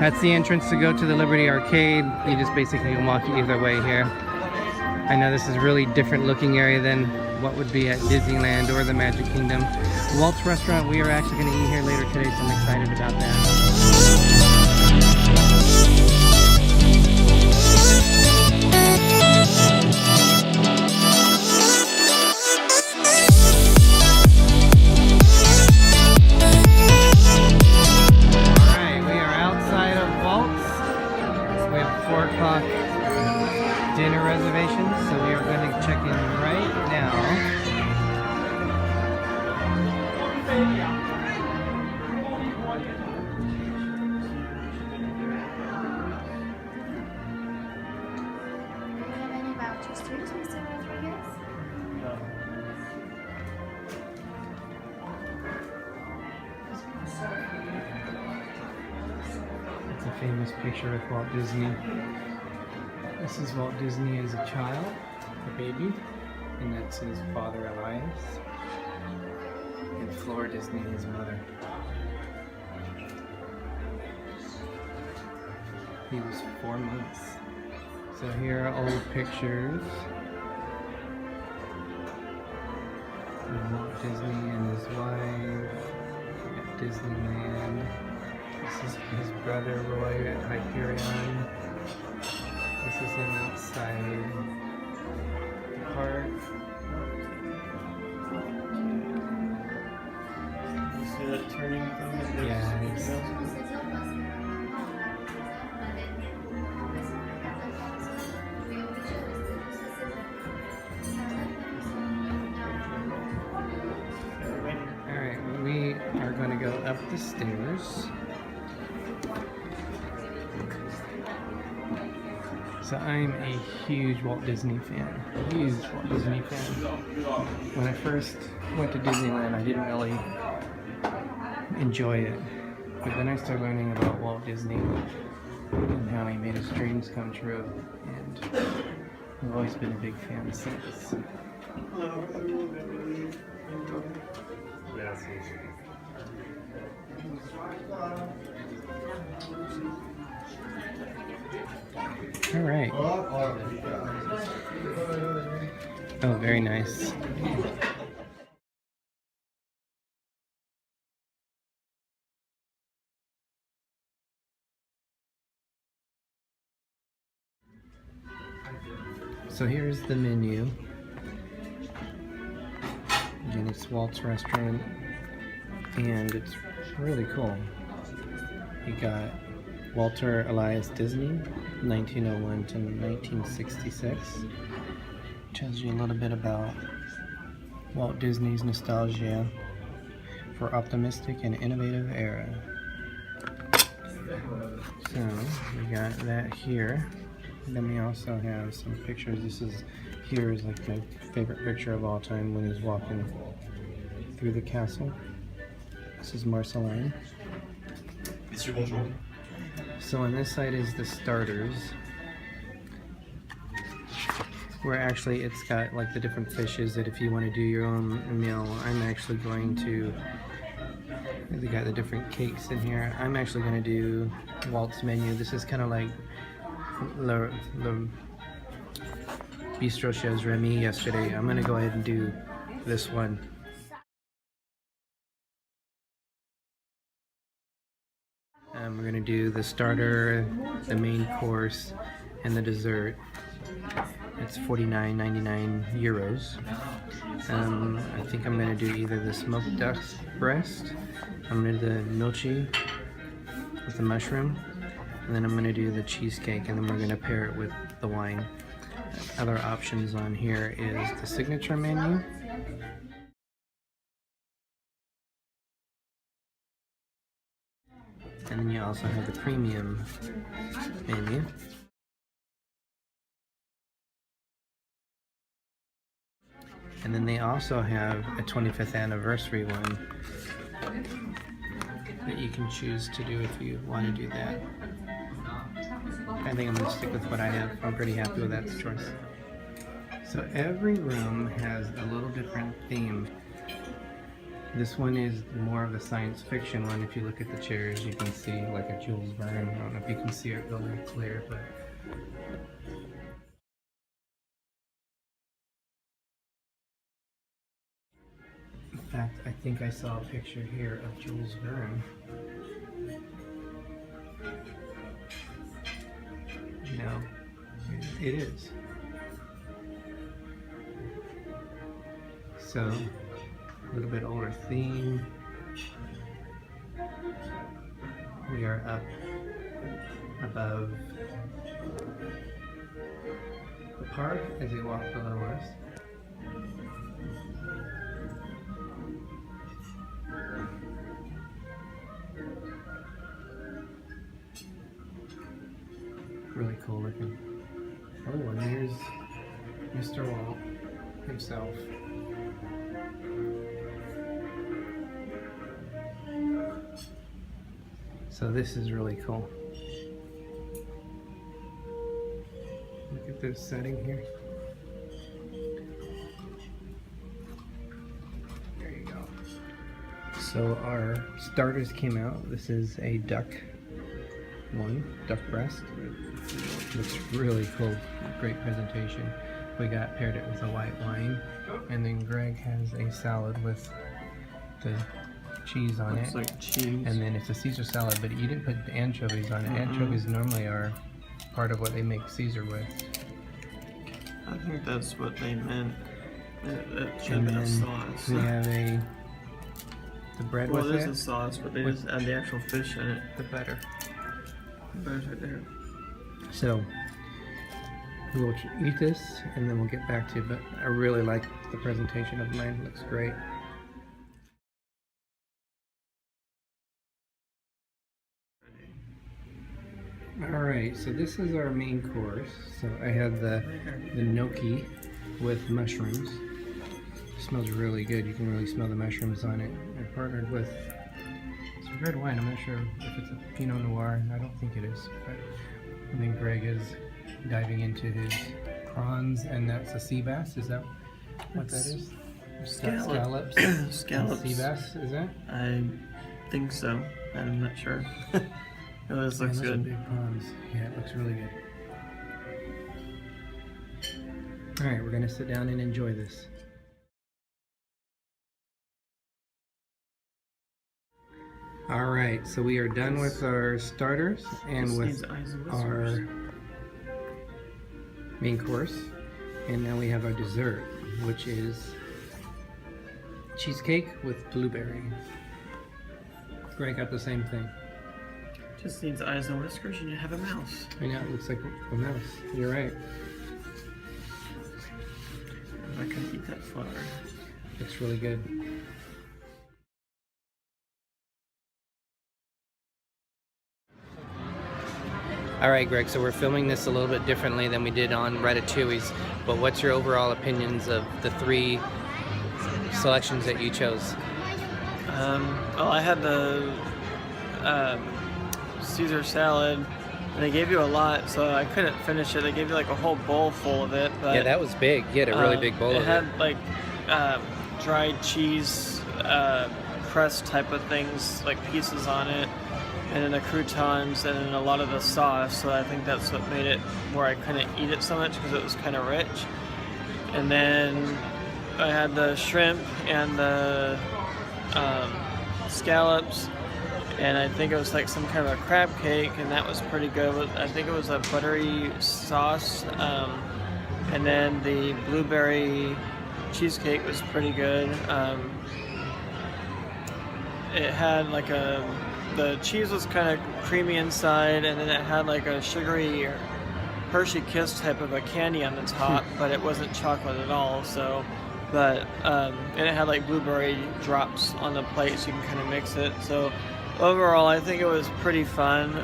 That's the entrance to go to the Liberty Arcade. You just basically can walk either way here. I know this is a really different looking area than what would be at Disneyland or the Magic Kingdom. Walt's restaurant, we are actually going to eat here later today, so I'm excited about that. Dinner reservations, so we are going to check in right now. Any vouchers too, Mr. Rodriguez? It's a famous picture with Walt Disney. This is Walt Disney as a child, a baby, and that's his father Elias, and Flora Disney, his mother. He was 4 months. So here are old pictures of Walt Disney and his wife at Disneyland. This is his brother Roy at Hyperion. This is him outside the park. You see that turning thing? Yeah. Alright, we are going to go up the stairs. So I'm a huge Walt Disney fan. Huge Walt Disney fan. When I first went to Disneyland, I didn't really enjoy it. But then I started learning about Walt Disney and how he made his dreams come true. And I've always been a big fan since. All right. Oh, very nice. So here's the menu. Again, it's Walt's restaurant, and it's really cool. You got Walter Elias Disney, 1901 to 1966. Tells you a little bit about Walt Disney's nostalgia for optimistic and innovative era. So we got that here. And then we also have some pictures. Here is like my favorite picture of all time when he's walking through the castle. This is Marceline. Monsieur, bonjour. So on this side is the starters, where actually it's got like the different fishes that if you want to do your own meal, I'm actually going to, they got the different cakes in here. I'm actually going to do Walt's menu. This is kind of like Le Bistro Chez Remy yesterday. I'm going to go ahead and do this one. We're going to do the starter, the main course, and the dessert. It's 49.99 euros. I think I'm going to do either the smoked duck breast, I'm going to do the milchi with the mushroom, and then I'm going to do the cheesecake, and then we're going to pair it with the wine. Other options on here is the signature menu. And then you also have the premium menu. And then they also have a 25th anniversary one that you can choose to do if you want to do that. I think I'm going to stick with what I have. I'm pretty happy with that choice. So every room has a little different theme. This one is more of a science fiction one. If you look at the chairs, you can see like a Jules Verne. I don't know if you can see it really clear, but in fact, I think I saw a picture here of Jules Verne. No, it is. So, a little bit older theme. We are up above the park as you walk below us. Really cool looking. Oh, and here's Mr. Walt himself. So this is really cool. Look at this setting here. There you go. So our starters came out. This is a duck duck breast. Looks really cool. Great presentation. We got paired it with a white wine, and then Greg has a salad with the cheese on it. Like cheese. And then it's a Caesar salad, but you didn't put the anchovies on it. Anchovies normally are part of what they make Caesar with. I think that's what they meant. It should And have been a then sauce. we have the bread Well, with there's it. a sauce, but they with just add the actual fish in it. the butter. Butter's right there. So we'll eat this and then we'll get back to it, but I really like the presentation of mine. It looks great. Alright, so this is our main course. So I had the gnocchi with mushrooms. It smells really good. You can really smell the mushrooms on it. I partnered with some red wine. I'm not sure if it's a Pinot Noir. I don't think it is. But and then Greg is diving into his prawns, and that's a sea bass. Is that what that is? Scallops. Scallops. Sea bass, is that? I think so. I'm not sure. Oh, this looks those are good. big prawns. Yeah, it looks really good. Alright, we're going to sit down and enjoy this. Alright, so we are done with our starters and This with needs eyes and our whiskers. main course. And now we have our dessert, which is cheesecake with blueberry. Greg got the same thing. Just needs eyes and whiskers and you have a mouse. I know, it looks like a mouse. You're right. I can eat that flower. Looks really good. Alright Greg, so we're filming this a little bit differently than we did on Ratatouille's, but what's your overall opinions of the three selections that you chose? Well, I had the Caesar salad, and they gave you a lot, so I couldn't finish it. They gave you like a whole bowl full of it. But, Yeah, that was big. You had a really big bowl of it. It had like dried cheese, crust type of things, like pieces on it, and then the croutons, and then a lot of the sauce. So I think that's what made it where I couldn't eat it so much, because it was kind of rich. And then I had the shrimp and the scallops, and I think it was like some kind of a crab cake, and that was pretty good. I think it was a buttery sauce, and then the blueberry cheesecake was pretty good. It had like the cheese was kind of creamy inside, and then it had like a sugary Hershey Kiss type of a candy on the top, but it wasn't chocolate at all. So, but and it had like blueberry drops on the plate, so you can kind of mix it. So overall, I think it was pretty fun.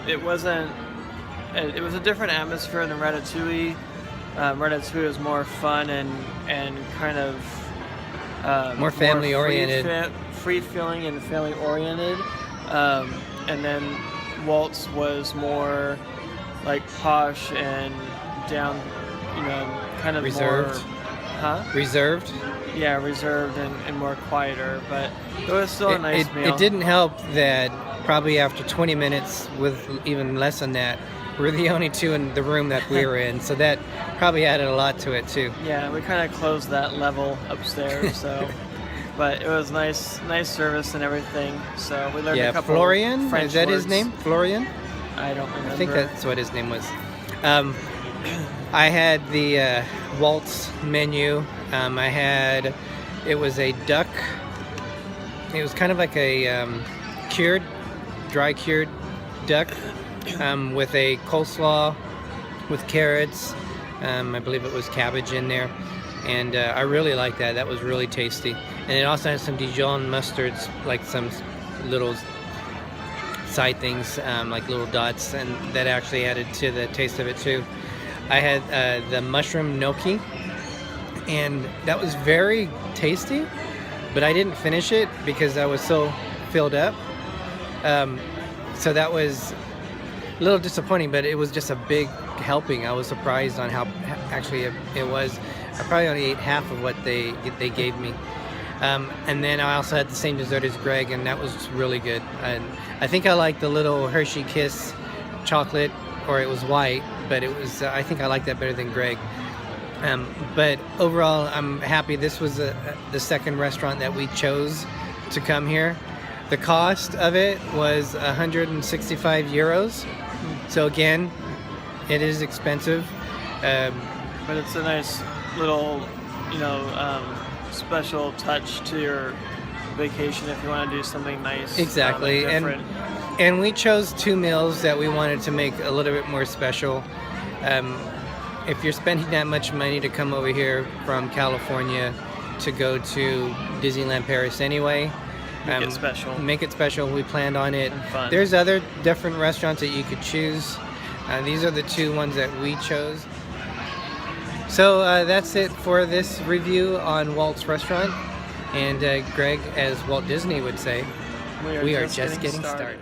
It was a different atmosphere than Ratatouille. Ratatouille was more fun and kind of More family oriented. Free feeling and family oriented. And then Walt's was more like posh and down, kind of Reserved. more Huh? Reserved. Yeah, reserved and more quieter, but it was still a nice meal. It didn't help that probably after 20 minutes, with even less than that, we're the only two in the room that we were in, so that probably added a lot to it too. Yeah, we kind of closed that level upstairs, so. But it was nice service and everything. So we learned a couple Florian, French is that words. his name? Florian? I don't remember. I think that's what his name was. I had the Walt's menu. It was a duck. It was kind of like a dry cured duck with a coleslaw with carrots. I believe it was cabbage in there. And I really liked that. That was really tasty. And it also had some Dijon mustards, like some little side things, like little dots, and that actually added to the taste of it too. I had the mushroom gnocchi, and that was very tasty, but I didn't finish it because I was so filled up. So that was a little disappointing, but it was just a big helping. I was surprised on how actually it was. I probably only ate half of what they gave me. And then I also had the same dessert as Greg, and that was really good. And I think I liked the little Hershey Kiss chocolate, or it was white, but it was I think I liked that better than Greg. But overall, I'm happy. This was the second restaurant that we chose to come here. The cost of it was 165 euros. So again, it is expensive. But it's a nice little, special touch to your vacation if you want to do something nice. Exactly, and we chose 2 meals that we wanted to make a little bit more special. If you're spending that much money to come over here from California to go to Disneyland Paris anyway, make it special. Make it special. We planned on it. And fun. There's other different restaurants that you could choose. These are the 2 ones that we chose. So that's it for this review on Walt's restaurant. And Greg, as Walt Disney would say, we are just getting started.